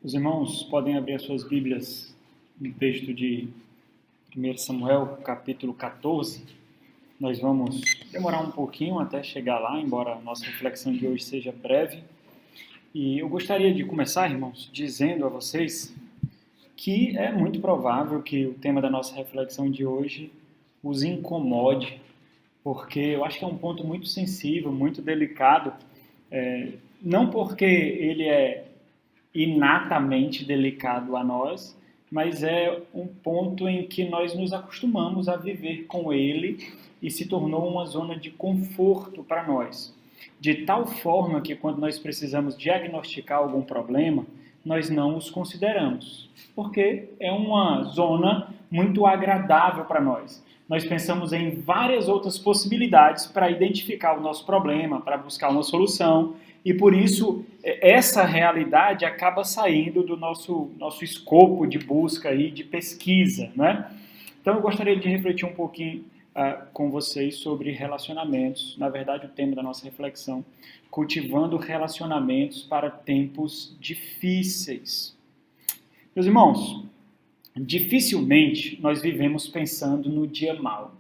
Os irmãos podem abrir as suas Bíblias no texto de 1 Samuel, capítulo 14. Nós vamos demorar um pouquinho até chegar lá, embora a nossa reflexão de hoje seja breve. E eu gostaria de começar, irmãos, dizendo a vocês que é muito provável que o tema da nossa reflexão de hoje os incomode, porque eu acho que é um ponto muito sensível, muito delicado, não porque ele é inatamente delicado a nós, mas é um ponto em que nós nos acostumamos a viver com ele e se tornou uma zona de conforto para nós. De tal forma que quando nós precisamos diagnosticar algum problema, nós não os consideramos, porque é uma zona muito agradável para nós. Nós pensamos em várias outras possibilidades para identificar o nosso problema, para buscar uma solução, e por isso essa realidade acaba saindo do nosso escopo de busca e de pesquisa, né? Então eu gostaria de refletir um pouquinho com vocês sobre relacionamentos. Na verdade, o tema da nossa reflexão, cultivando relacionamentos para tempos difíceis. Meus irmãos, dificilmente nós vivemos pensando no dia mau.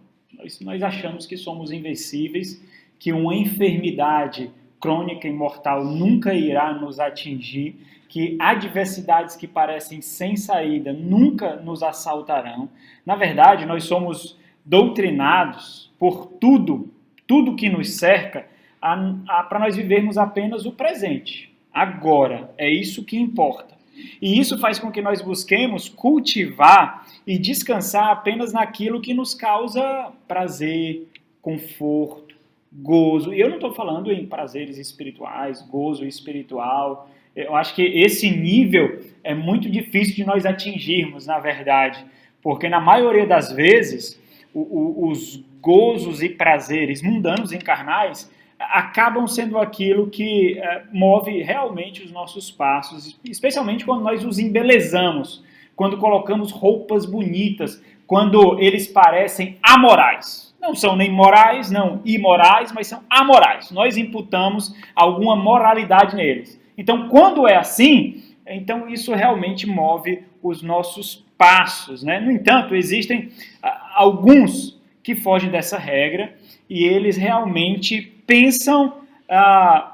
Nós achamos que somos invencíveis, que uma enfermidade crônica e mortal nunca irá nos atingir, que adversidades que parecem sem saída nunca nos assaltarão. Na verdade, nós somos doutrinados por tudo que nos cerca, para nós vivermos apenas o presente. Agora, é isso que importa. E isso faz com que nós busquemos cultivar e descansar apenas naquilo que nos causa prazer, conforto, gozo. E eu não estou falando em prazeres espirituais, gozo espiritual. Eu acho que esse nível é muito difícil de nós atingirmos, na verdade, porque na maioria das vezes os gozos e prazeres mundanos e carnais acabam sendo aquilo que move realmente os nossos passos, especialmente quando nós os embelezamos, quando colocamos roupas bonitas, quando eles parecem amorais. Não são nem morais, não imorais, mas são amorais. Nós imputamos alguma moralidade neles. Então, quando é assim, então isso realmente move os nossos passos, né? No entanto, existem alguns que fogem dessa regra e eles realmente pensam,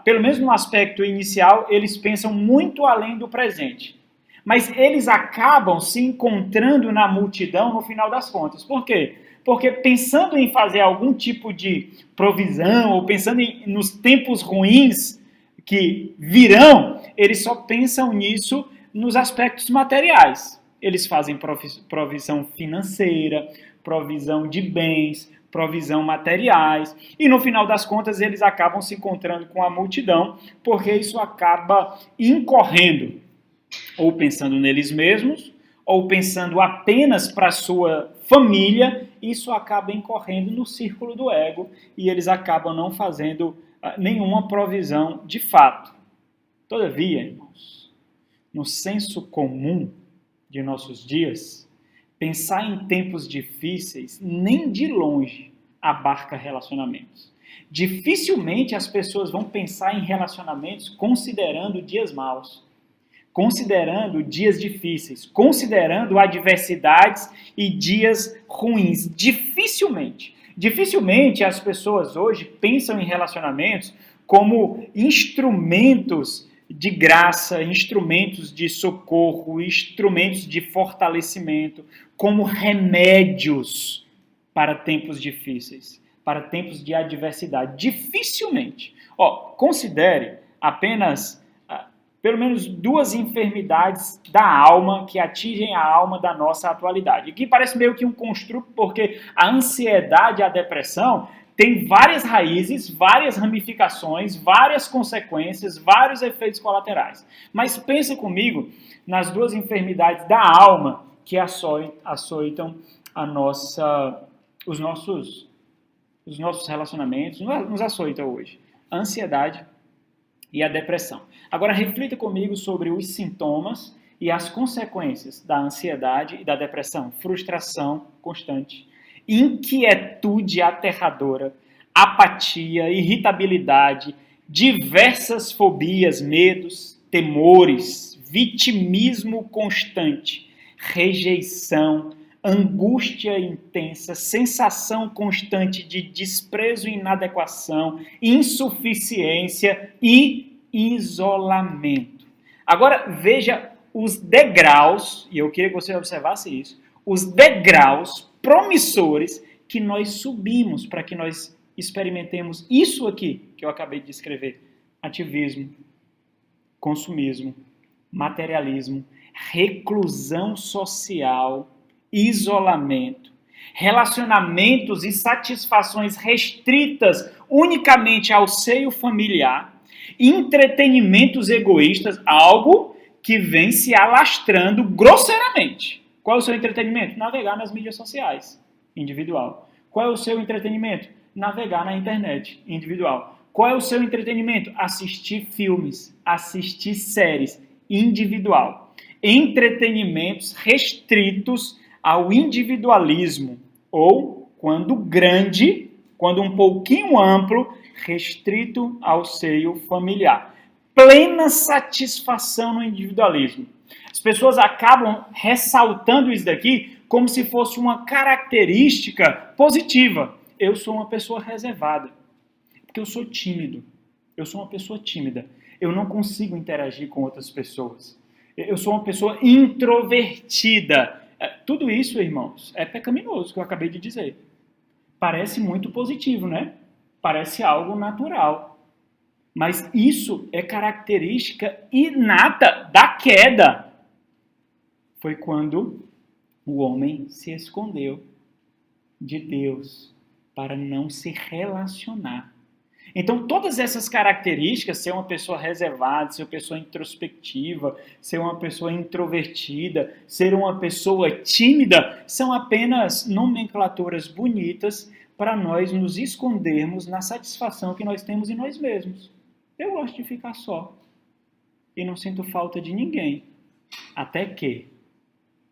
pelo menos no aspecto inicial, eles pensam muito além do presente. Mas eles acabam se encontrando na multidão no final das contas. Por quê? Porque pensando em fazer algum tipo de provisão, ou pensando nos tempos ruins que virão, eles só pensam nisso nos aspectos materiais. Eles fazem provisão financeira, provisão de bens, provisão materiais, e no final das contas eles acabam se encontrando com a multidão, porque isso acaba incorrendo, ou pensando neles mesmos, ou pensando apenas para a sua família, isso acaba incorrendo no círculo do ego, e eles acabam não fazendo nenhuma provisão de fato. Todavia, irmãos, no senso comum de nossos dias, pensar em tempos difíceis nem de longe abarca relacionamentos. Dificilmente as pessoas vão pensar em relacionamentos considerando dias maus, considerando dias difíceis, considerando adversidades e dias ruins. Dificilmente as pessoas hoje pensam em relacionamentos como instrumentos de graça, instrumentos de socorro, instrumentos de fortalecimento, como remédios para tempos difíceis, para tempos de adversidade. Dificilmente. Considere apenas pelo menos duas enfermidades da alma que atingem a alma da nossa atualidade. Aqui parece meio que um construto, porque a ansiedade e a depressão tem várias raízes, várias ramificações, várias consequências, vários efeitos colaterais. Mas pense comigo nas duas enfermidades da alma que açoitam os nossos relacionamentos, nos açoitam hoje. A ansiedade e a depressão. Agora reflita comigo sobre os sintomas e as consequências da ansiedade e da depressão. Frustração constante, inquietude aterradora, apatia, irritabilidade, diversas fobias, medos, temores, vitimismo constante, rejeição, angústia intensa, sensação constante de desprezo e inadequação, insuficiência e isolamento. Agora, veja os degraus, e eu queria que você observasse isso, os degraus promissores que nós subimos para que nós experimentemos isso aqui que eu acabei de descrever: ativismo, consumismo, materialismo, reclusão social, isolamento, relacionamentos e satisfações restritas unicamente ao seio familiar, entretenimentos egoístas, algo que vem se alastrando grosseiramente. Qual é o seu entretenimento? Navegar nas mídias sociais, individual. Qual é o seu entretenimento? Navegar na internet, individual. Qual é o seu entretenimento? Assistir filmes, assistir séries, individual. Entretenimentos restritos ao individualismo, ou, quando grande, quando um pouquinho amplo, restrito ao seio familiar. Plena satisfação no individualismo. As pessoas acabam ressaltando isso daqui como se fosse uma característica positiva. Eu sou uma pessoa reservada, porque eu sou tímido. Eu sou uma pessoa tímida. Eu não consigo interagir com outras pessoas. Eu sou uma pessoa introvertida. Tudo isso, irmãos, é pecaminoso, que eu acabei de dizer. Parece muito positivo, né? Parece algo natural. Mas isso é característica inata da queda. Foi quando o homem se escondeu de Deus para não se relacionar. Então, todas essas características, ser uma pessoa reservada, ser uma pessoa introspectiva, ser uma pessoa introvertida, ser uma pessoa tímida, são apenas nomenclaturas bonitas para nós nos escondermos na satisfação que nós temos em nós mesmos. Eu gosto de ficar só e não sinto falta de ninguém. Até que.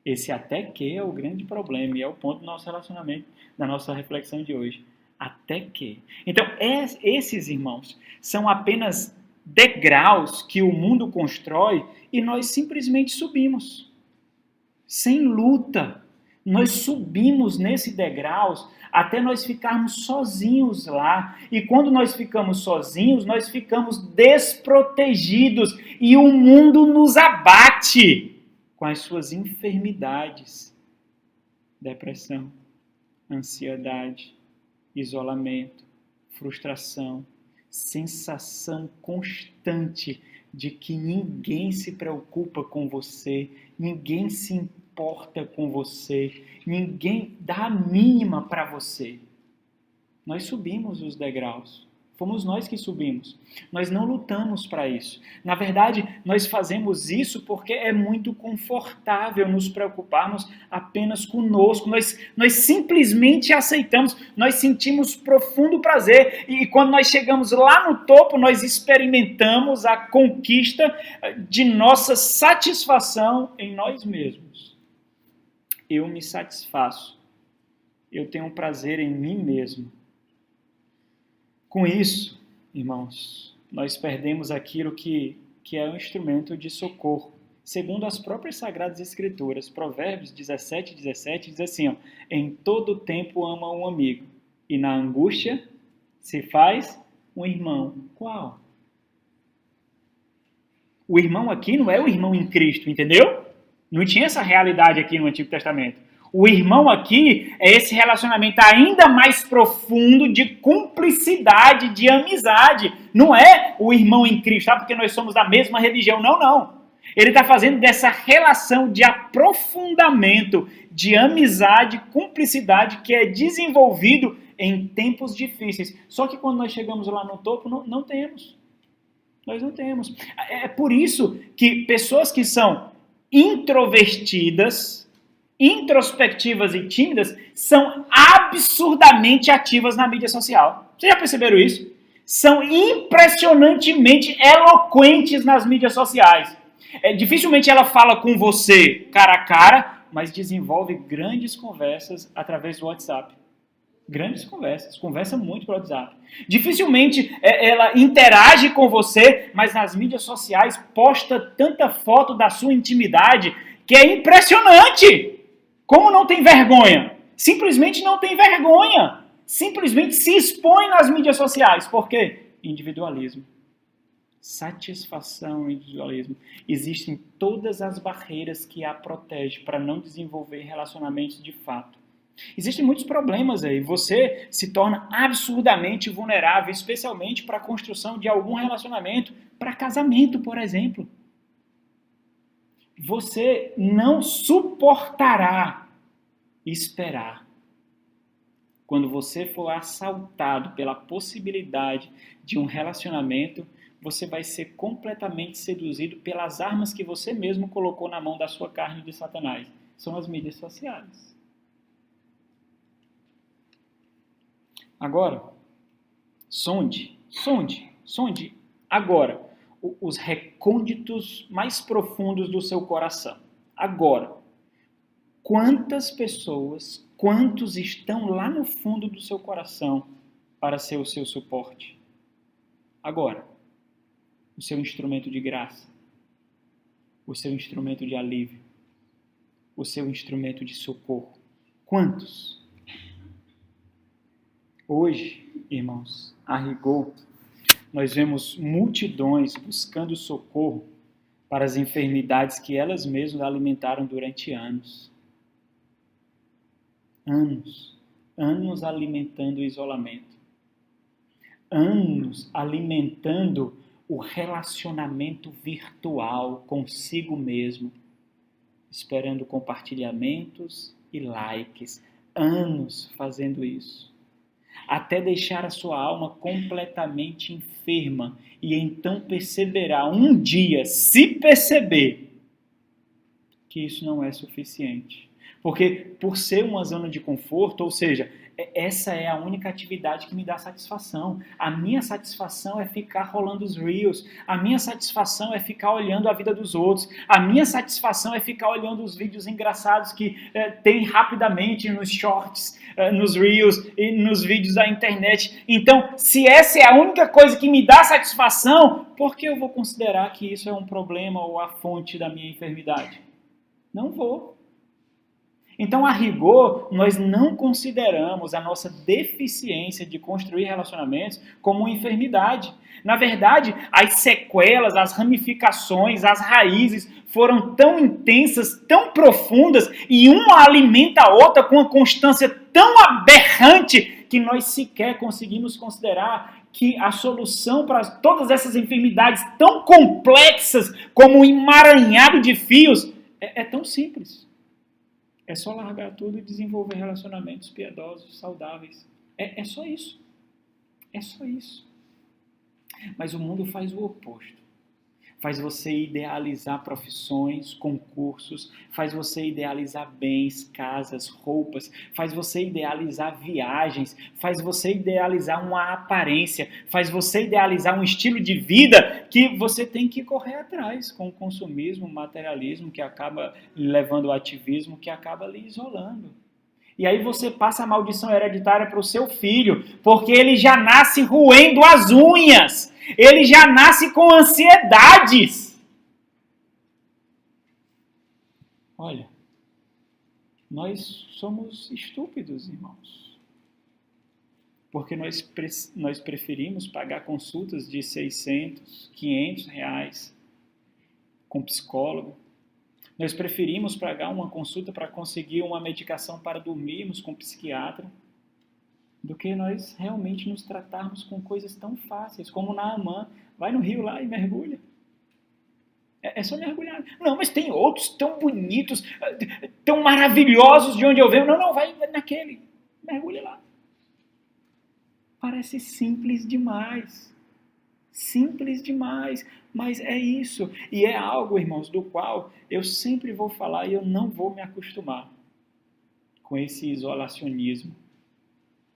Esse até que é o grande problema e é o ponto do nosso relacionamento, da nossa reflexão de hoje. Até que. Então, esses, irmãos, são apenas degraus que o mundo constrói e nós simplesmente subimos. Sem luta. Nós subimos nesse degraus até nós ficarmos sozinhos lá. E quando nós ficamos sozinhos, nós ficamos desprotegidos e o mundo nos abate com as suas enfermidades. Depressão, ansiedade, isolamento, frustração, sensação constante de que ninguém se preocupa com você, ninguém se importa com você, ninguém dá a mínima para você. Nós subimos os degraus. Fomos nós que subimos. Nós não lutamos para isso. Na verdade, nós fazemos isso porque é muito confortável nos preocuparmos apenas conosco. Nós simplesmente aceitamos, nós sentimos profundo prazer. E quando nós chegamos lá no topo, nós experimentamos a conquista de nossa satisfação em nós mesmos. Eu me satisfaço. Eu tenho prazer em mim mesmo. Com isso, irmãos, nós perdemos aquilo que é um instrumento de socorro. Segundo as próprias Sagradas Escrituras, Provérbios 17:17 diz assim, ó, em todo tempo ama um amigo, e na angústia se faz um irmão. Qual? O irmão aqui não é o irmão em Cristo, entendeu? Não tinha essa realidade aqui no Antigo Testamento. O irmão aqui é esse relacionamento ainda mais profundo de cumplicidade, de amizade. Não é o irmão em Cristo, tá? Porque nós somos da mesma religião. Não, não. Ele está fazendo dessa relação de aprofundamento, de amizade, cumplicidade, que é desenvolvido em tempos difíceis. Só que quando nós chegamos lá no topo, não temos. Nós não temos. É por isso que pessoas que são introvertidas, introspectivas e tímidas são absurdamente ativas na mídia social. Vocês já perceberam isso? São impressionantemente eloquentes nas mídias sociais. Dificilmente ela fala com você cara a cara, mas desenvolve grandes conversas através do WhatsApp. Grandes conversas, conversa muito pelo WhatsApp. Dificilmente ela interage com você, mas nas mídias sociais posta tanta foto da sua intimidade que é impressionante. Como não tem vergonha? Simplesmente não tem vergonha. Simplesmente se expõe nas mídias sociais. Por quê? Individualismo. Satisfação e individualismo. Existem todas as barreiras que a protegem para não desenvolver relacionamentos de fato. Existem muitos problemas aí. Você se torna absurdamente vulnerável, especialmente para a construção de algum relacionamento, para casamento, por exemplo. Você não suportará esperar. Quando você for assaltado pela possibilidade de um relacionamento, você vai ser completamente seduzido pelas armas que você mesmo colocou na mão da sua carne de Satanás. São as mídias sociais. Agora, sonde agora os recônditos mais profundos do seu coração. Agora, quantas pessoas, quantos estão lá no fundo do seu coração para ser o seu suporte? Agora, o seu instrumento de graça, o seu instrumento de alívio, o seu instrumento de socorro. Quantos? Hoje, irmãos, a rigor, nós vemos multidões buscando socorro para as enfermidades que elas mesmas alimentaram durante anos. Anos alimentando o isolamento. Anos alimentando o relacionamento virtual consigo mesmo, esperando compartilhamentos e likes. Anos fazendo isso. Até deixar a sua alma completamente enferma e então perceberá um dia, se perceber, que isso não é suficiente. Porque por ser uma zona de conforto, ou seja, essa é a única atividade que me dá satisfação. A minha satisfação é ficar rolando os reels. A minha satisfação é ficar olhando a vida dos outros. A minha satisfação é ficar olhando os vídeos engraçados que tem rapidamente nos shorts, nos reels e nos vídeos da internet. Então, se essa é a única coisa que me dá satisfação, por que eu vou considerar que isso é um problema ou a fonte da minha enfermidade? Não vou. Então, a rigor, nós não consideramos a nossa deficiência de construir relacionamentos como uma enfermidade. Na verdade, as sequelas, as ramificações, as raízes foram tão intensas, tão profundas, e uma alimenta a outra com uma constância tão aberrante que nós sequer conseguimos considerar que a solução para todas essas enfermidades tão complexas como um emaranhado de fios é tão simples. É só largar tudo e desenvolver relacionamentos piedosos, saudáveis. É só isso. É só isso. Mas o mundo faz o oposto. Faz você idealizar profissões, concursos, faz você idealizar bens, casas, roupas, faz você idealizar viagens, faz você idealizar uma aparência, faz você idealizar um estilo de vida que você tem que correr atrás com o consumismo, o materialismo que acaba levando ao ativismo, que acaba lhe isolando. E aí você passa a maldição hereditária para o seu filho, porque ele já nasce roendo as unhas. Ele já nasce com ansiedades. Olha, nós somos estúpidos, irmãos. Porque nós preferimos pagar consultas de 600, 500 reais com psicólogo. Nós preferimos pagar uma consulta para conseguir uma medicação para dormirmos com psiquiatra, do que nós realmente nos tratarmos com coisas tão fáceis, como Naamã. Vai no rio lá e mergulha. É só mergulhar. Não, mas tem outros tão bonitos, tão maravilhosos de onde eu venho. Não, vai naquele. Mergulha lá. Parece simples demais. Simples demais. Mas é isso. E é algo, irmãos, do qual eu sempre vou falar e eu não vou me acostumar com esse isolacionismo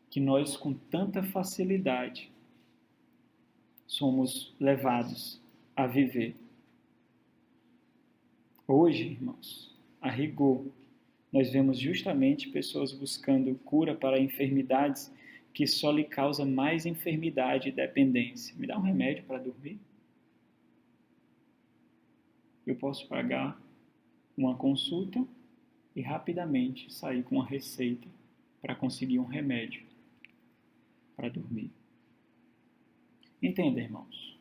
que nós, com tanta facilidade, somos levados a viver. Hoje, irmãos, a rigor, nós vemos justamente pessoas buscando cura para enfermidades que só lhe causa mais enfermidade e dependência. Me dá um remédio para dormir? Eu posso pagar uma consulta e rapidamente sair com uma receita para conseguir um remédio para dormir. Entenda, irmãos.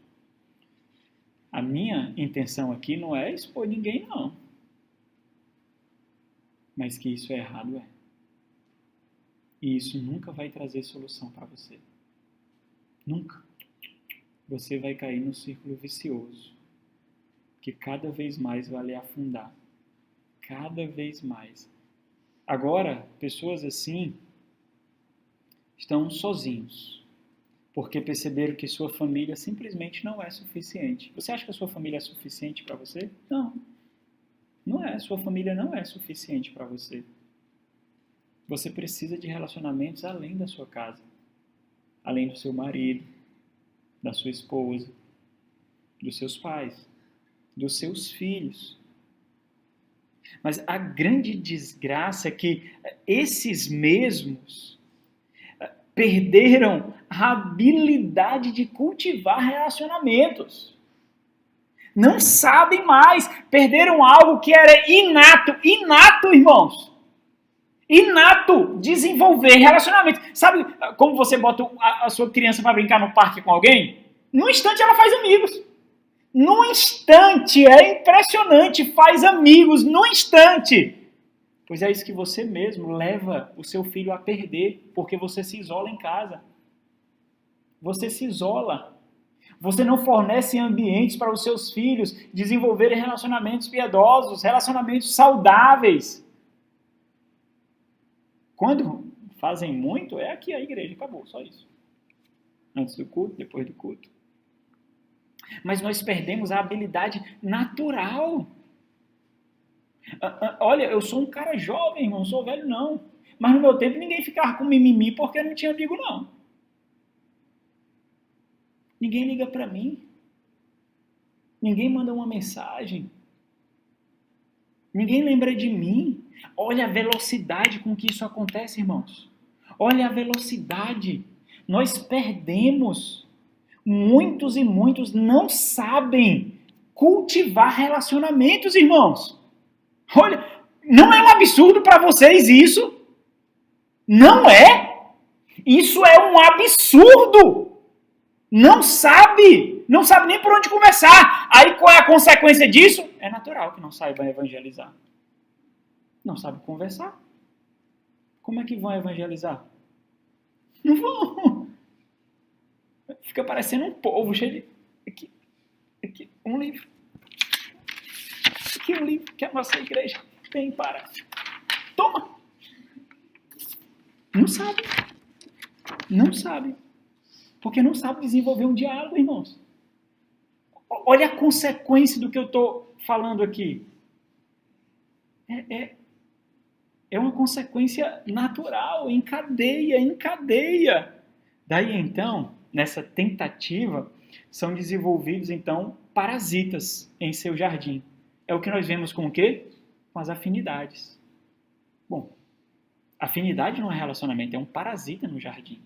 A minha intenção aqui não é expor ninguém, não. Mas que isso é errado, é. E isso nunca vai trazer solução para você. Nunca. Você vai cair num círculo vicioso, que cada vez mais vai lhe afundar. Cada vez mais. Agora, pessoas assim estão sozinhos, porque perceberam que sua família simplesmente não é suficiente. Você acha que a sua família é suficiente para você? Não. Não é. Sua família não é suficiente para você. Você precisa de relacionamentos além da sua casa. Além do seu marido, da sua esposa, dos seus pais, dos seus filhos. Mas a grande desgraça é que esses mesmos perderam a habilidade de cultivar relacionamentos. Não sabem mais. Perderam algo que era inato. Inato, irmãos. Inato. Desenvolver relacionamento. Sabe como você bota a sua criança para brincar no parque com alguém? Num instante ela faz amigos. Num instante. É impressionante. Faz amigos. Num instante. Pois é isso que você mesmo leva o seu filho a perder. Porque você se isola em casa. Você se isola. Você não fornece ambientes para os seus filhos desenvolverem relacionamentos piedosos, relacionamentos saudáveis. Quando fazem muito, é aqui a igreja, acabou, só isso. Antes do culto, depois do culto. Mas nós perdemos a habilidade natural. Olha, eu sou um cara jovem, irmão, não sou velho não. Mas no meu tempo ninguém ficava com mimimi porque não tinha amigo não. Ninguém liga para mim. Ninguém manda uma mensagem. Ninguém lembra de mim. Olha a velocidade com que isso acontece, irmãos. Olha a velocidade. Nós perdemos. Muitos e muitos não sabem cultivar relacionamentos, irmãos. Olha, não é um absurdo para vocês isso? Não é? Isso é um absurdo. Não sabe nem por onde começar. Aí qual é a consequência disso? É natural que não saiba evangelizar. Não sabe conversar. Como é que vão evangelizar? Não vão. Fica parecendo um povo cheio de... Aqui, um livro. Aqui um livro que a nossa igreja tem para... Toma! Não sabe. Não sabe. Porque não sabe desenvolver um diálogo, irmãos. Olha a consequência do que eu estou falando aqui. É uma consequência natural, em cadeia. Daí, então, nessa tentativa, são desenvolvidos, então, parasitas em seu jardim. É o que nós vemos com o quê? Com as afinidades. Bom, afinidade não é relacionamento, é um parasita no jardim.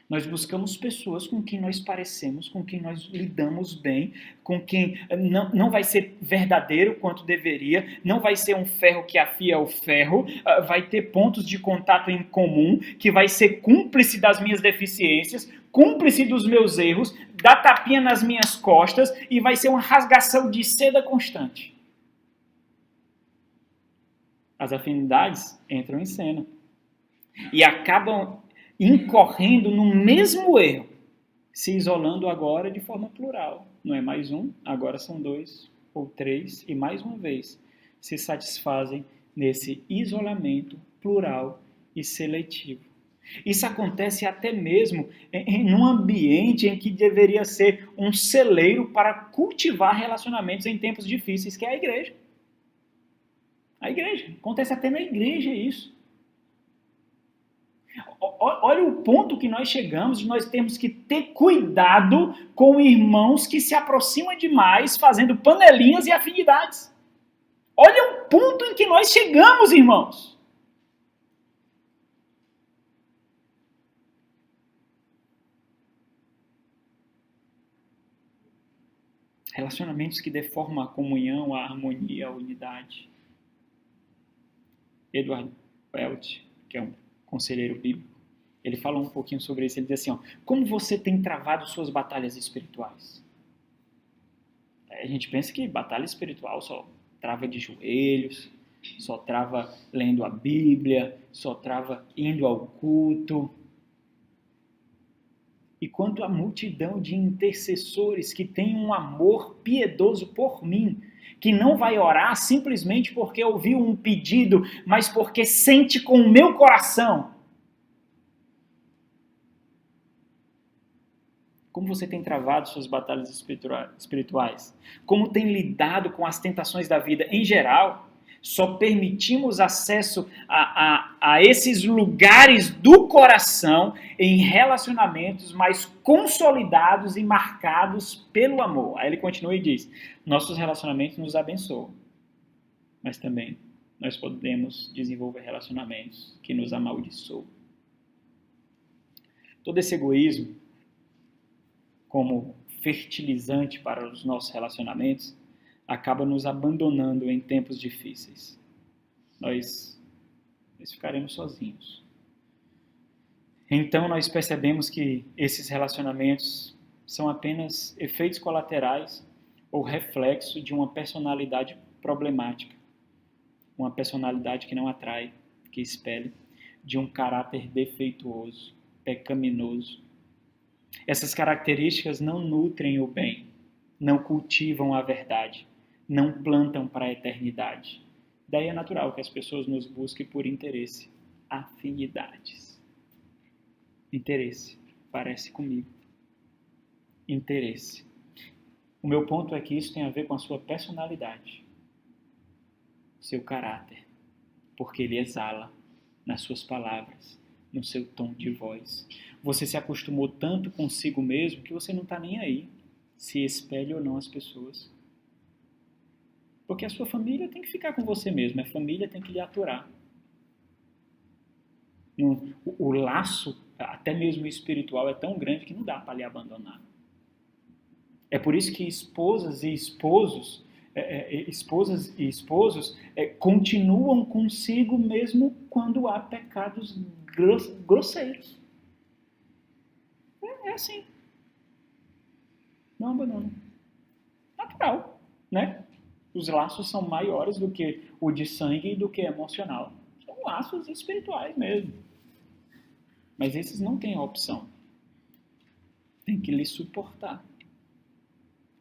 Nós buscamos pessoas com quem nós parecemos, com quem nós lidamos bem, com quem não vai ser verdadeiro quanto deveria, não vai ser um ferro que afia o ferro, vai ter pontos de contato em comum, que vai ser cúmplice das minhas deficiências, cúmplice dos meus erros, dá tapinha nas minhas costas e vai ser uma rasgação de seda constante. As afinidades entram em cena e acabam incorrendo no mesmo erro, se isolando agora de forma plural. Não é mais um, agora são 2 ou 3, e mais uma vez se satisfazem nesse isolamento plural e seletivo. Isso acontece até mesmo em um ambiente em que deveria ser um celeiro para cultivar relacionamentos em tempos difíceis, que é a igreja. A igreja. Acontece até na igreja isso. Olha o ponto que nós chegamos, nós temos que ter cuidado com irmãos que se aproximam demais, fazendo panelinhas e afinidades. Olha o ponto em que nós chegamos, irmãos. Relacionamentos que deformam a comunhão, a harmonia, a unidade. Edward Welch, que é um conselheiro bíblico, ele fala um pouquinho sobre isso. Ele diz assim, como você tem travado suas batalhas espirituais? A gente pensa que batalha espiritual só trava de joelhos, só trava lendo a Bíblia, só trava indo ao culto. E quanto à multidão de intercessores que tem um amor piedoso por mim, que não vai orar simplesmente porque ouviu um pedido, mas porque sente com o meu coração. Como você tem travado suas batalhas espirituais? Como tem lidado com as tentações da vida em geral? Só permitimos acesso a esses lugares do coração em relacionamentos mais consolidados e marcados pelo amor. Aí ele continua e diz, nossos relacionamentos nos abençoam, mas também nós podemos desenvolver relacionamentos que nos amaldiçoam. Todo esse egoísmo, como fertilizante para os nossos relacionamentos, acaba nos abandonando em tempos difíceis. Nós ficaremos sozinhos. Então nós percebemos que esses relacionamentos são apenas efeitos colaterais ou reflexo de uma personalidade problemática. Uma personalidade que não atrai, que expele, de um caráter defeituoso, pecaminoso. Essas características não nutrem o bem, não cultivam a verdade, não plantam para a eternidade. Daí é natural que as pessoas nos busquem por interesse, afinidades. Interesse, parece comigo. Interesse. O meu ponto é que isso tem a ver com a sua personalidade, seu caráter, porque ele exala nas suas palavras, no seu tom de voz. Você se acostumou tanto consigo mesmo que você não está nem aí se espelhe ou não as pessoas. Porque a sua família tem que ficar com você mesmo, a família tem que lhe aturar. O laço, até mesmo espiritual, é tão grande que não dá para lhe abandonar. É por isso que esposas e esposos continuam consigo mesmo quando há pecados grosseiros. É assim. Não abandonam. Natural, né? Os laços são maiores do que o de sangue e do que emocional. São laços espirituais mesmo. Mas esses não têm a opção. Tem que lhe suportar.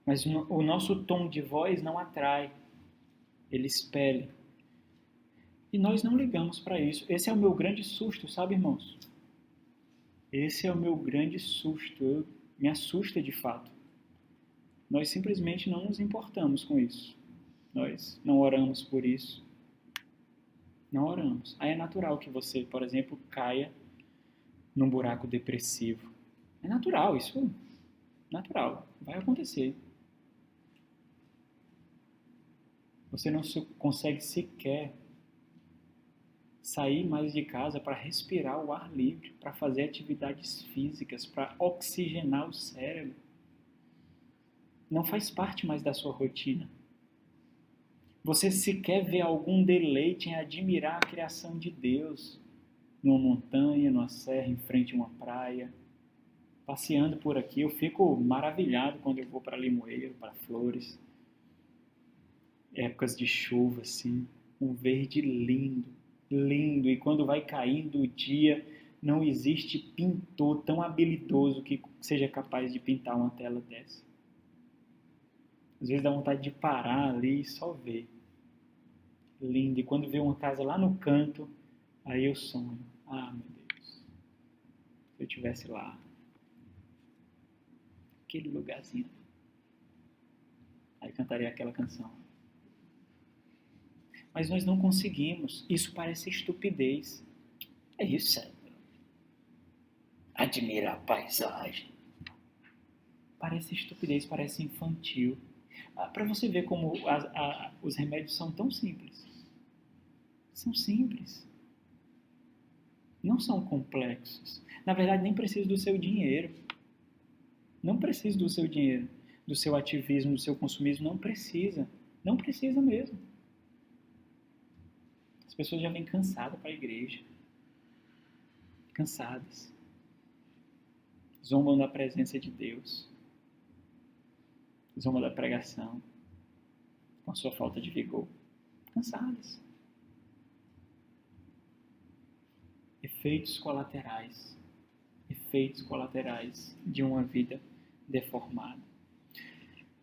Mas o nosso tom de voz não atrai. Ele expele. E nós não ligamos para isso. Esse é o meu grande susto, sabe, irmãos? Esse é o meu grande susto. Me assusta de fato. Nós simplesmente não nos importamos com isso. Nós não oramos por isso. Não oramos. Aí é natural que você, por exemplo, caia num buraco depressivo. É natural, isso é natural. Vai acontecer. Você não consegue sequer sair mais de casa para respirar o ar livre, para fazer atividades físicas, para oxigenar o cérebro. Não faz parte mais da sua rotina. Você sequer vê algum deleite em admirar a criação de Deus, numa montanha, numa serra, em frente a uma praia. Passeando por aqui, eu fico maravilhado quando eu vou para Limoeiro, para Flores. Épocas de chuva, assim, um verde lindo, lindo. E quando vai caindo o dia, não existe pintor tão habilidoso que seja capaz de pintar uma tela dessa. Às vezes dá vontade de parar ali e só ver. Lindo. E quando vê uma casa lá no canto, aí eu sonho. Ah, meu Deus. Se eu estivesse lá. Aquele lugarzinho. Aí cantaria aquela canção. Mas nós não conseguimos. Isso parece estupidez. É isso, é. Admirar a paisagem. Parece estupidez, parece infantil. Para você ver como os remédios são tão simples. São simples. Não são complexos. Na verdade, nem precisa do seu dinheiro. Não precisa do seu dinheiro, do seu ativismo, do seu consumismo. Não precisa. Não precisa mesmo. As pessoas já vêm cansadas para a igreja. Cansadas. Zombam da presença de Deus. Zombam da pregação. Com a sua falta de vigor. Cansadas. Efeitos colaterais. Efeitos colaterais de uma vida deformada.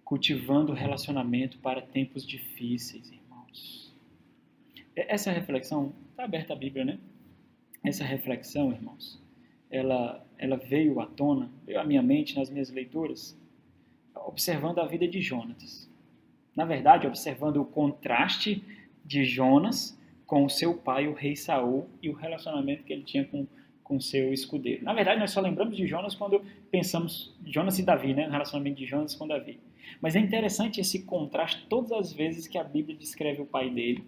Cultivando o relacionamento para tempos difíceis, irmãos. Essa reflexão, está aberta a Bíblia, né? Essa reflexão, irmãos, ela veio à tona, veio à minha mente nas minhas leituras, observando a vida de Jonatas. Na verdade, observando o contraste de Jonas com o seu pai, o rei Saul, e o relacionamento que ele tinha com seu escudeiro. Na verdade, nós só lembramos de Jonas quando pensamos Jonas e Davi, né? O relacionamento de Jonas com Davi. Mas é interessante esse contraste todas as vezes que a Bíblia descreve o pai dele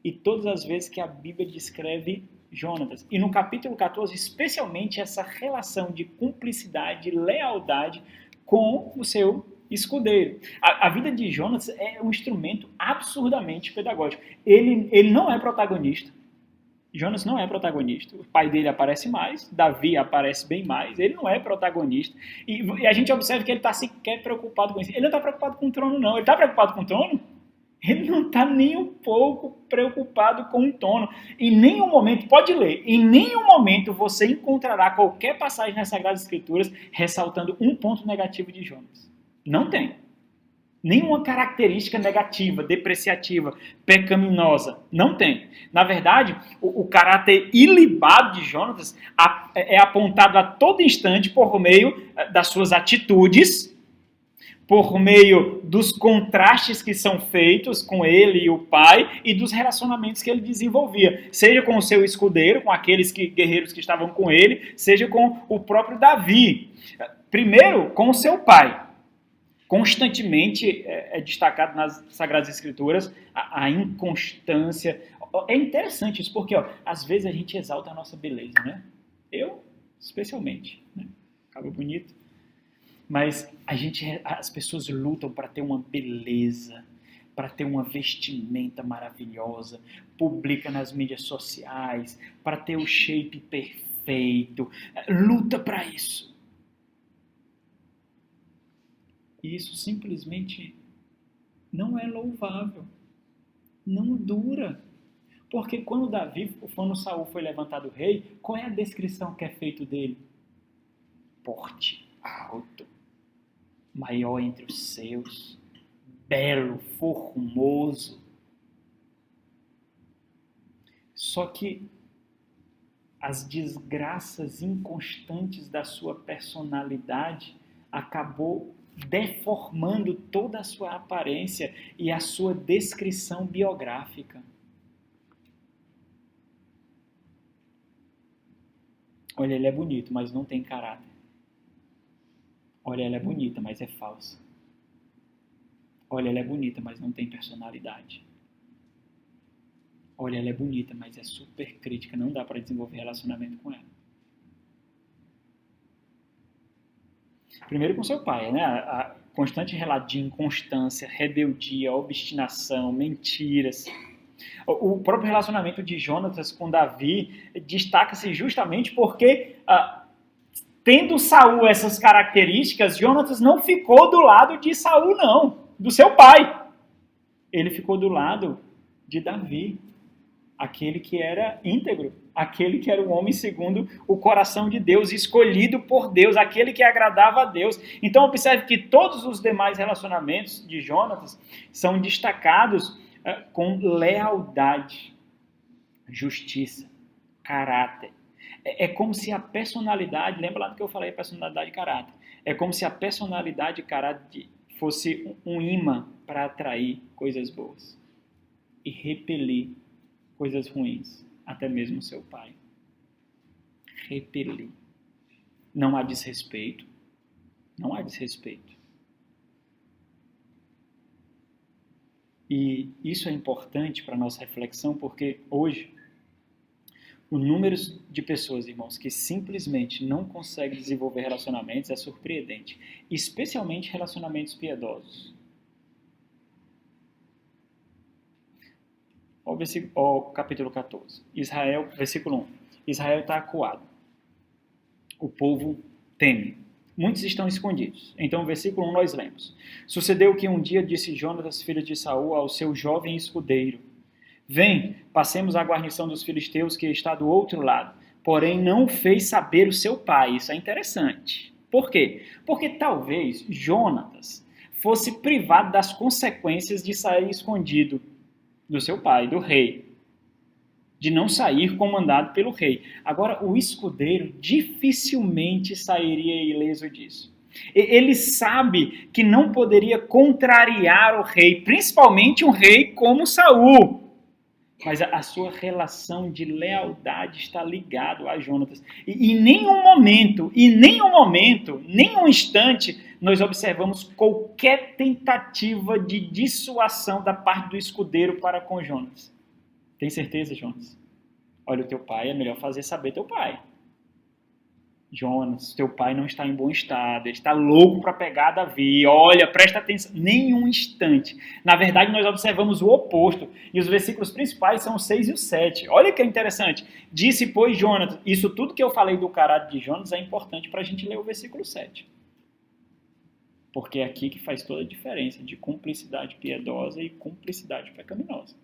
e todas as vezes que a Bíblia descreve Jonatas. E no capítulo 14, especialmente essa relação de cumplicidade, lealdade com o seu escudeiro. A vida de Jonatas é um instrumento absurdamente pedagógico. Ele não é protagonista. Jonas não é protagonista. O pai dele aparece mais, Davi aparece bem mais, ele não é protagonista. E a gente observa que ele está sequer preocupado com isso. Ele não está preocupado com o trono, não. Ele está preocupado com o trono? Ele não está nem um pouco preocupado com o trono. Em nenhum momento, pode ler, em nenhum momento você encontrará qualquer passagem nas Sagradas Escrituras ressaltando um ponto negativo de Jonas. Não tem. Nenhuma característica negativa, depreciativa, pecaminosa. Não tem. Na verdade, o caráter ilibado de Jonatas é apontado a todo instante por meio das suas atitudes, por meio dos contrastes que são feitos com ele e o pai e dos relacionamentos que ele desenvolvia, seja com o seu escudeiro, com aqueles guerreiros que estavam com ele, seja com o próprio Davi. Primeiro, com o seu pai. Constantemente é destacado nas Sagradas Escrituras a inconstância. É interessante isso, porque às vezes a gente exalta a nossa beleza, né? Eu, especialmente, né? Acaba bonito. Mas as pessoas lutam para ter uma beleza, para ter uma vestimenta maravilhosa, publica nas mídias sociais, para ter o shape perfeito, luta para isso. E isso simplesmente não é louvável, não dura. Porque quando Saul foi levantado rei, qual é a descrição que é feita dele? Porte alto, maior entre os seus, belo, formoso. Só que as desgraças inconstantes da sua personalidade acabou deformando toda a sua aparência e a sua descrição biográfica. Olha, ele é bonito, mas não tem caráter. Olha, ela é bonita, mas é falsa. Olha, ela é bonita, mas não tem personalidade. Olha, ela é bonita, mas é super crítica, não dá para desenvolver relacionamento com ela. Primeiro com seu pai, né? A constante relato de inconstância, rebeldia, obstinação, mentiras. O próprio relacionamento de Jonatas com Davi destaca-se justamente porque, tendo Saul essas características, Jonatas não ficou do lado de Saul, não, do seu pai. Ele ficou do lado de Davi, aquele que era íntegro, aquele que era o homem segundo o coração de Deus, escolhido por Deus, aquele que agradava a Deus. Então observe que todos os demais relacionamentos de Jonatas são destacados com lealdade, justiça, caráter. É como se a personalidade, lembra lá do que eu falei, personalidade e caráter. É como se a personalidade e caráter fosse um imã para atrair coisas boas e repelir coisas ruins, até mesmo seu pai. Repelir. Não há desrespeito. Não há desrespeito. E isso é importante para a nossa reflexão, porque hoje o número de pessoas, irmãos, que simplesmente não conseguem desenvolver relacionamentos é surpreendente, especialmente relacionamentos piedosos. Ó, capítulo 14. Israel, versículo 1. Israel está acuado. O povo teme. Muitos estão escondidos. Então, versículo 1 nós lemos. Sucedeu que um dia disse Jonatas, filho de Saul, ao seu jovem escudeiro: Vem, passemos à guarnição dos filisteus que está do outro lado. Porém, não fez saber o seu pai. Isso é interessante. Por quê? Porque talvez Jonatas fosse privado das consequências de sair escondido do seu pai, do rei. De não sair comandado pelo rei. Agora, o escudeiro dificilmente sairia ileso disso. Ele sabe que não poderia contrariar o rei, principalmente um rei como Saul. Mas a sua relação de lealdade está ligada a Jonatas. E em nenhum momento, nenhum instante, nós observamos qualquer tentativa de dissuasão da parte do escudeiro para com Jonatas. Tem certeza, Jonas? Olha, o teu pai, é melhor fazer saber teu pai. Jonas, teu pai não está em bom estado, ele está louco para pegar Davi. Olha, presta atenção. Nenhum instante. Na verdade, nós observamos o oposto. E os versículos principais são o 6 e o 7. Olha que interessante. Disse, pois, Jonas, isso tudo que eu falei do caráter de Jonas é importante para a gente ler o versículo 7. Porque é aqui que faz toda a diferença de cumplicidade piedosa e cumplicidade pecaminosa.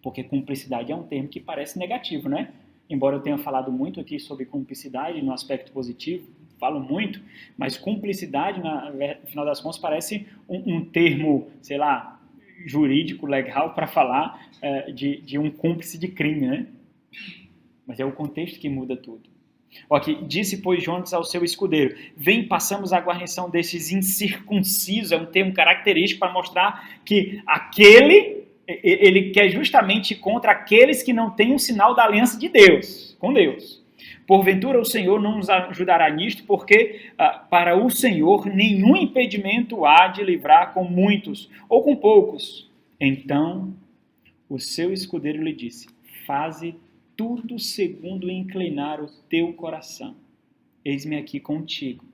Porque cumplicidade é um termo que parece negativo, né? Embora eu tenha falado muito aqui sobre cumplicidade no aspecto positivo, falo muito, mas cumplicidade, no final das contas, parece um termo, sei lá, jurídico, legal, para falar de um cúmplice de crime, né? Mas é o contexto que muda tudo. Aqui, disse, pois, Jonas ao seu escudeiro: Vem, passamos a guarnição desses incircuncisos, é um termo característico para mostrar que ele quer justamente contra aqueles que não têm o sinal da aliança de Deus, com Deus. Porventura o Senhor não nos ajudará nisto, porque para o Senhor nenhum impedimento há de livrar com muitos ou com poucos. Então o seu escudeiro lhe disse: Faze tudo segundo inclinar o teu coração. Eis-me aqui contigo,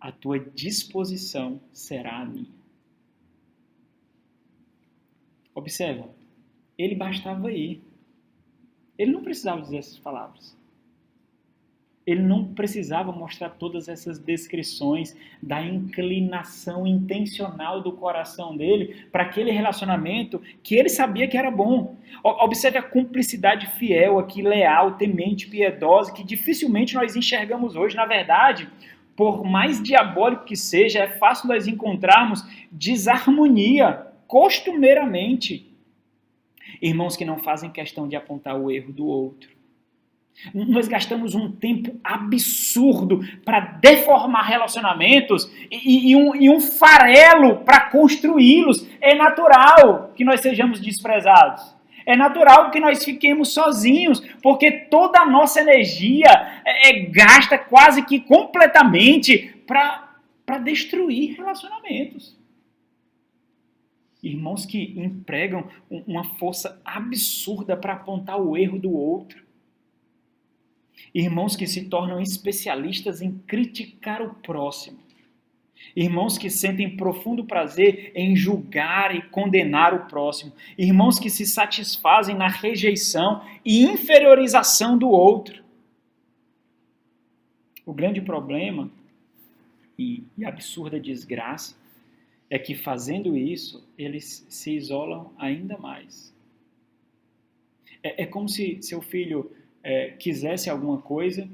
a tua disposição será a minha. Observa, ele bastava ir. Ele não precisava dizer essas palavras. Ele não precisava mostrar todas essas descrições da inclinação intencional do coração dele para aquele relacionamento que ele sabia que era bom. Observe a cumplicidade fiel aqui, leal, temente, piedosa, que dificilmente nós enxergamos hoje. Na verdade, por mais diabólico que seja, é fácil nós encontrarmos desarmonia costumeiramente. Irmãos que não fazem questão de apontar o erro do outro. Nós gastamos um tempo absurdo para deformar relacionamentos e um farelo para construí-los. É natural que nós sejamos desprezados. É natural que nós fiquemos sozinhos, porque toda a nossa energia gasta quase que completamente para destruir relacionamentos. Irmãos que empregam uma força absurda para apontar o erro do outro. Irmãos que se tornam especialistas em criticar o próximo. Irmãos que sentem profundo prazer em julgar e condenar o próximo. Irmãos que se satisfazem na rejeição e inferiorização do outro. O grande problema e absurda desgraça é que, fazendo isso, eles se isolam ainda mais. É como se seu filho quisesse alguma coisa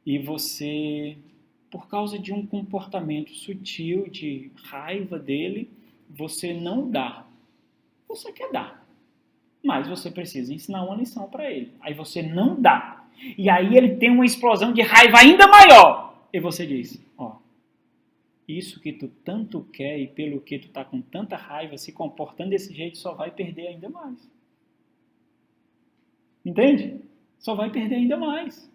e você, por causa de um comportamento sutil de raiva dele, você não dá. Você quer dar, mas você precisa ensinar uma lição para ele. Aí você não dá. E aí ele tem uma explosão de raiva ainda maior. E você diz, isso que tu tanto quer e pelo que tu tá com tanta raiva, se comportando desse jeito, só vai perder ainda mais. Entende? Só vai perder ainda mais.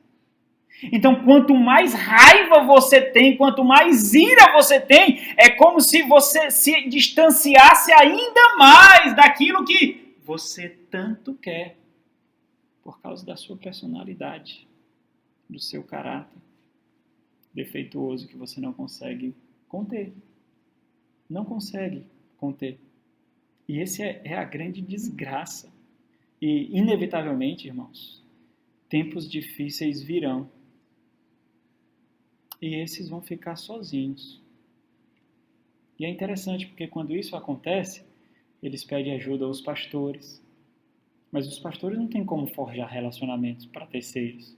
Então, quanto mais raiva você tem, quanto mais ira você tem, é como se você se distanciasse ainda mais daquilo que você tanto quer, por causa da sua personalidade, do seu caráter defeituoso que você não consegue conter. Não consegue conter. E esse é a grande desgraça. E, inevitavelmente, irmãos, tempos difíceis virão. E esses vão ficar sozinhos. E é interessante, porque quando isso acontece, eles pedem ajuda aos pastores. Mas os pastores não têm como forjar relacionamentos para terceiros.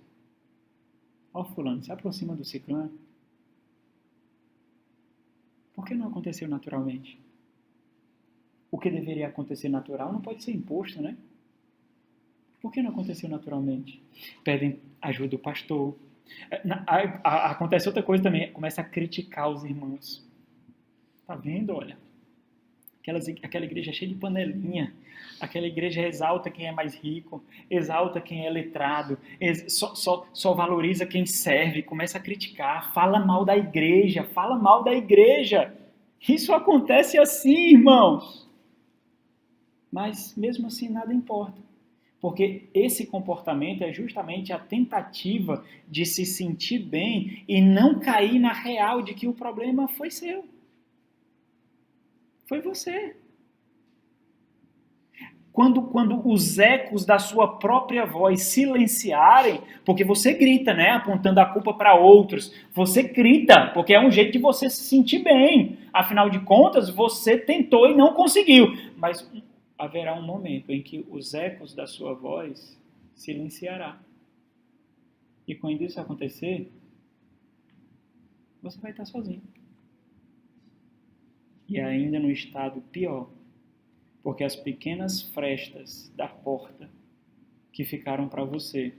Ó, fulano, se aproxima do ciclano. Por que não aconteceu naturalmente? O que deveria acontecer natural não pode ser imposto, né? Por que não aconteceu naturalmente? Pedem ajuda do pastor. Acontece outra coisa também, começa a criticar os irmãos. Tá vendo, olha? Aquela igreja cheia de panelinha, aquela igreja exalta quem é mais rico, exalta quem é letrado, só valoriza quem serve, começa a criticar, fala mal da igreja, fala mal da igreja. Isso acontece assim, irmãos. Mas mesmo assim nada importa. Porque esse comportamento é justamente a tentativa de se sentir bem e não cair na real de que o problema foi seu. Foi você. Quando os ecos da sua própria voz silenciarem, porque você grita, né, apontando a culpa para outros, você grita, porque é um jeito de você se sentir bem. Afinal de contas, você tentou e não conseguiu. Mas haverá um momento em que os ecos da sua voz silenciará. E quando isso acontecer, você vai estar sozinho. E ainda no estado pior, porque as pequenas frestas da porta que ficaram para você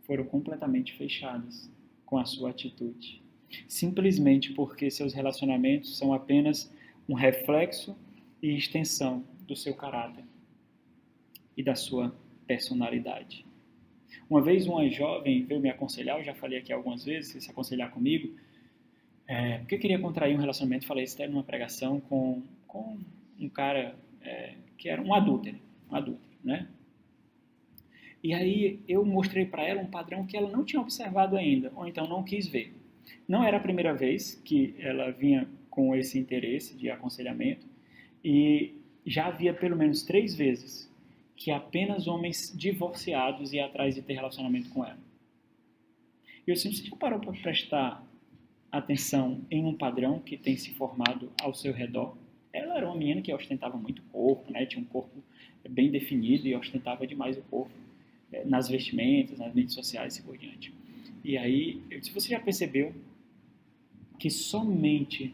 foram completamente fechadas com a sua atitude. Simplesmente porque seus relacionamentos são apenas um reflexo e extensão do seu caráter e da sua personalidade. Uma vez uma jovem veio me aconselhar, eu já falei aqui algumas vezes, se aconselhar comigo, porque eu queria contrair um relacionamento, falei isso até numa pregação, com um cara que era um adúltero, né? E aí eu mostrei para ela um padrão que ela não tinha observado ainda, ou então não quis ver. Não era a primeira vez que ela vinha com esse interesse de aconselhamento, e já havia pelo menos 3 vezes que apenas homens divorciados iam atrás de ter relacionamento com ela. E eu sempre, você já parou para prestar atenção em um padrão que tem se formado ao seu redor? Ela era uma menina que ostentava muito corpo, né? Tinha um corpo bem definido e ostentava demais o corpo nas vestimentas, nas mídias sociais e por diante. E aí, eu disse, você já percebeu que somente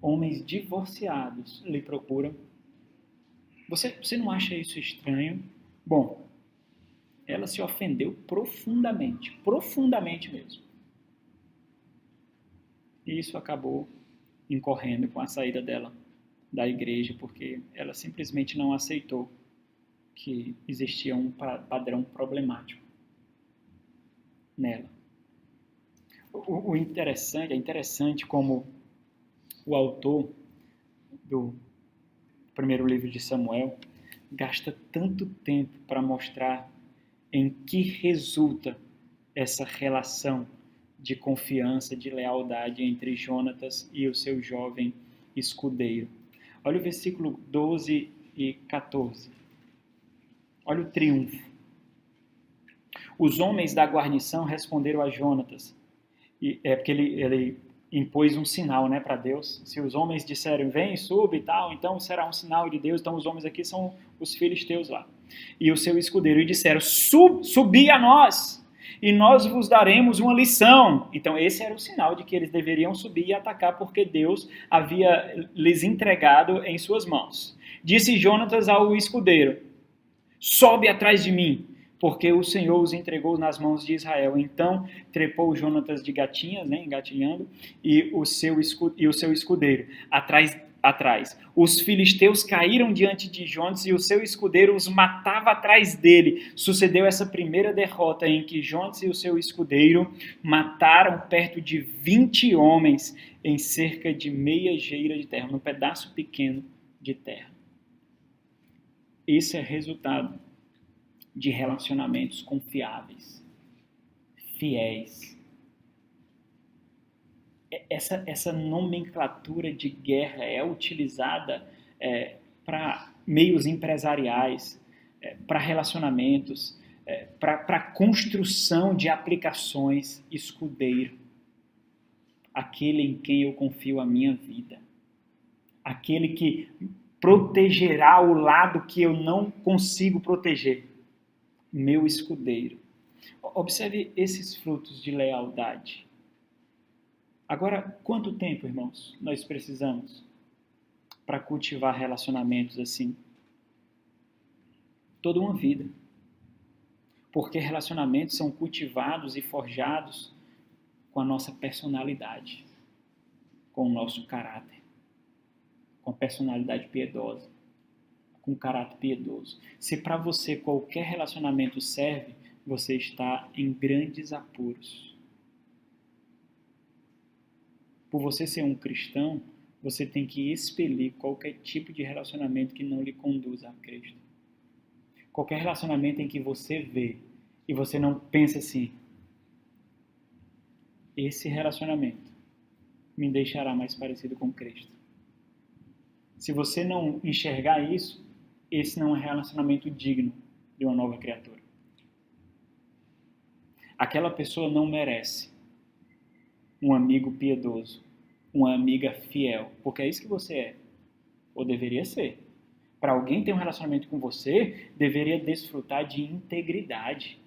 homens divorciados lhe procuram? Você não acha isso estranho? Bom, ela se ofendeu profundamente mesmo. E isso acabou incorrendo com a saída dela da igreja, porque ela simplesmente não aceitou que existia um padrão problemático nela. É interessante como o autor do primeiro livro de Samuel gasta tanto tempo para mostrar em que resulta essa relação de confiança, de lealdade entre Jonatas e o seu jovem escudeiro. Olha o versículo 12 e 14. Olha o triunfo. Os homens da guarnição responderam a Jonatas, porque ele impôs um sinal, né, para Deus. Se os homens disserem, vem, sube e tal, então será um sinal de Deus. Então os homens aqui são os filisteus lá. E o seu escudeiro, e disseram, subi a nós, e nós vos daremos uma lição. Então esse era o sinal de que eles deveriam subir e atacar, porque Deus havia lhes entregado em suas mãos. Disse Jonatas ao escudeiro, sobe atrás de mim, porque o Senhor os entregou nas mãos de Israel. Então trepou Jonatas de gatinhas, né, engatinhando, e o seu escudeiro atrás atrás. Os filisteus caíram diante de Jonas e o seu escudeiro os matava atrás dele. Sucedeu essa primeira derrota em que Jonas e o seu escudeiro mataram perto de 20 homens em cerca de meia geira de terra, num pedaço pequeno de terra. Esse é resultado de relacionamentos confiáveis, fiéis. Essa nomenclatura de guerra é utilizada para meios empresariais, para relacionamentos, para construção de aplicações. Escudeiro, aquele em quem eu confio a minha vida, aquele que protegerá o lado que eu não consigo proteger, meu escudeiro. Observe esses frutos de lealdade. Agora, quanto tempo, irmãos, nós precisamos para cultivar relacionamentos assim? Toda uma vida. Porque relacionamentos são cultivados e forjados com a nossa personalidade, com o nosso caráter, com a personalidade piedosa, com o caráter piedoso. Se para você qualquer relacionamento serve, você está em grandes apuros. Por você ser um cristão, você tem que expelir qualquer tipo de relacionamento que não lhe conduza a Cristo. Qualquer relacionamento em que você vê e você não pensa assim, esse relacionamento me deixará mais parecido com Cristo. Se você não enxergar isso, esse não é um relacionamento digno de uma nova criatura. Aquela pessoa não merece um amigo piedoso, uma amiga fiel, porque é isso que você é, ou deveria ser. Para alguém ter um relacionamento com você, deveria desfrutar de integridade.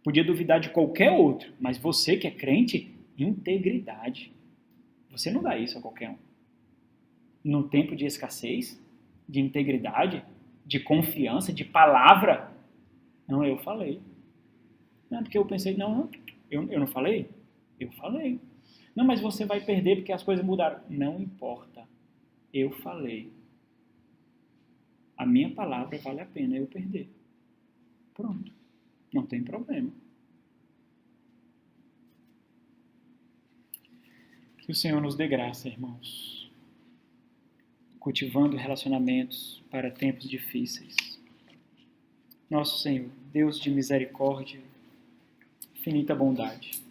Podia duvidar de qualquer outro, mas você que é crente, integridade. Você não dá isso a qualquer um. Num tempo de escassez, de integridade, de confiança, de palavra. Não, eu falei. Não, porque eu pensei, não, eu não falei? Eu falei. Não, mas você vai perder porque as coisas mudaram. Não importa. Eu falei. A minha palavra vale a pena eu perder. Pronto. Não tem problema. Que o Senhor nos dê graça, irmãos. Cultivando relacionamentos para tempos difíceis. Nosso Senhor, Deus de misericórdia, infinita bondade.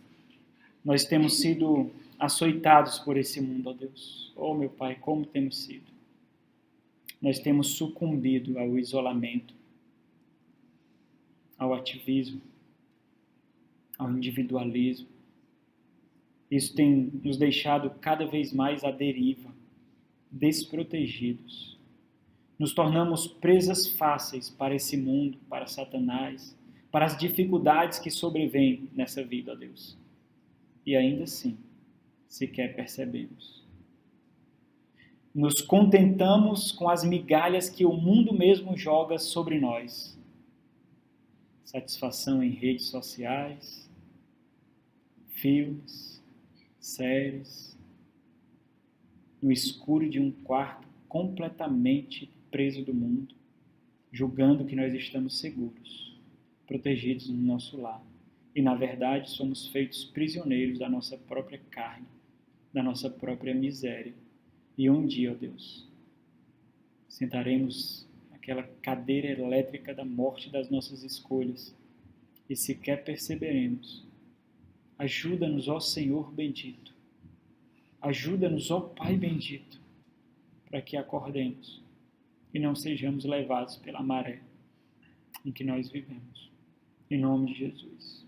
Nós temos sido açoitados por esse mundo, ó Deus. Oh, meu Pai, como temos sido. Nós temos sucumbido ao isolamento, ao ativismo, ao individualismo. Isso tem nos deixado cada vez mais à deriva, desprotegidos. Nos tornamos presas fáceis para esse mundo, para Satanás, para as dificuldades que sobrevêm nessa vida, ó Deus. E ainda assim, sequer percebemos. Nos contentamos com as migalhas que o mundo mesmo joga sobre nós. Satisfação em redes sociais, filmes, séries, no escuro de um quarto completamente preso do mundo, julgando que nós estamos seguros, protegidos no nosso lar. E, na verdade, somos feitos prisioneiros da nossa própria carne, da nossa própria miséria. E um dia, ó Deus, sentaremos naquela cadeira elétrica da morte das nossas escolhas e sequer perceberemos. Ajuda-nos, ó Senhor bendito. Ajuda-nos, ó Pai bendito, para que acordemos e não sejamos levados pela maré em que nós vivemos. Em nome de Jesus.